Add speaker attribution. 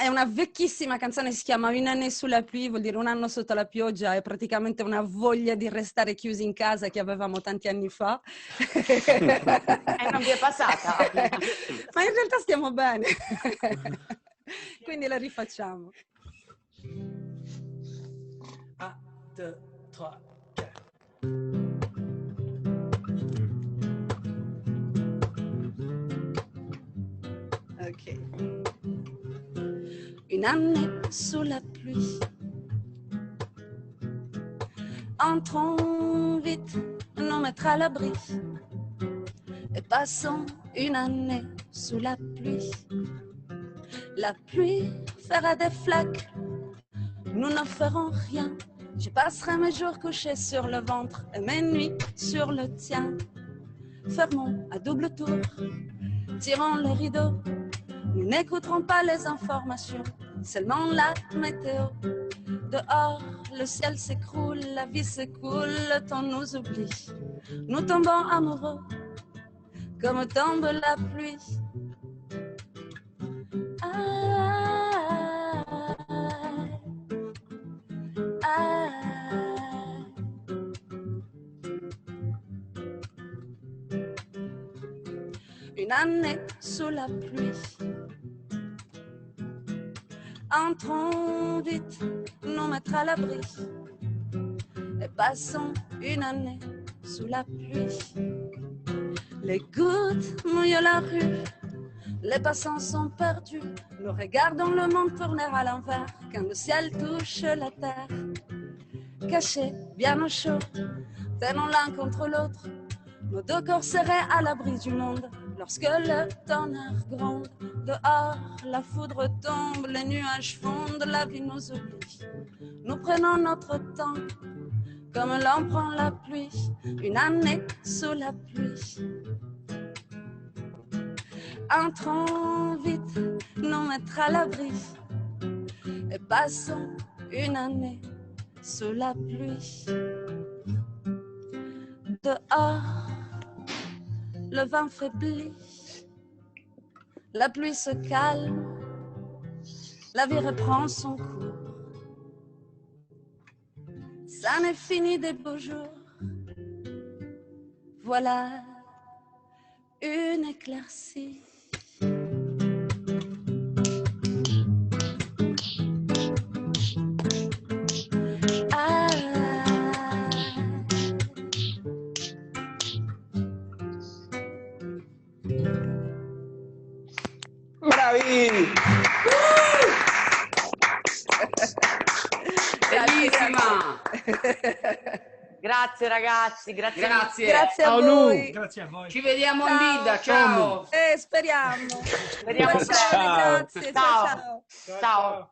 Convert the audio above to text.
Speaker 1: è una vecchissima canzone, si chiama Une année sous la pluie, vuol dire un anno sotto la pioggia, è praticamente una voglia di restare chiusi in casa che avevamo tanti anni fa.
Speaker 2: E non vi è passata?
Speaker 1: Ma in realtà stiamo bene. Quindi la rifacciamo.
Speaker 3: 1, 2, 3, 4.
Speaker 1: Ok. Une année sous la pluie. Entrons vite, nous mettre à l'abri. Et passons une année sous la pluie. La pluie fera des flaques, nous ne ferons rien. Je passerai mes jours couchés sur le ventre et mes nuits sur le tien. Fermons à double tour, tirons les rideaux. Nous n'écouterons pas les informations, seulement la météo. Dehors, le ciel s'écroule, la vie s'écoule, le temps nous oublie. Nous tombons amoureux, comme tombe la pluie. Une année sous la pluie. Entrons vite, nous mettre à l'abri. Et passons une année sous la pluie. Les gouttes mouillent la rue, les passants sont perdus. Nous regardons le monde tourner à l'envers quand le ciel touche la terre. Cachés, bien au chaud, tenons l'un contre l'autre. Nos deux corps serrés à l'abri du monde. Lorsque le tonnerre gronde, dehors la foudre tombe, les nuages fondent, la vie nous oublie. Nous prenons notre temps, comme l'on prend la pluie, une année sous la pluie. Entrons vite, nous mettre à l'abri, et passons une année sous la pluie. Dehors, le vent faiblit, la pluie se calme, la vie reprend son cours. Ça n'est fini des beaux jours, voilà une éclaircie.
Speaker 4: Bravi!
Speaker 2: Bellissima! Grazie ragazzi, grazie.
Speaker 1: Grazie a voi.
Speaker 3: Grazie a voi.
Speaker 2: Ci vediamo in vita, ciao!
Speaker 1: Speriamo.
Speaker 2: Speriamo
Speaker 1: Grazie, ciao.
Speaker 2: Ciao.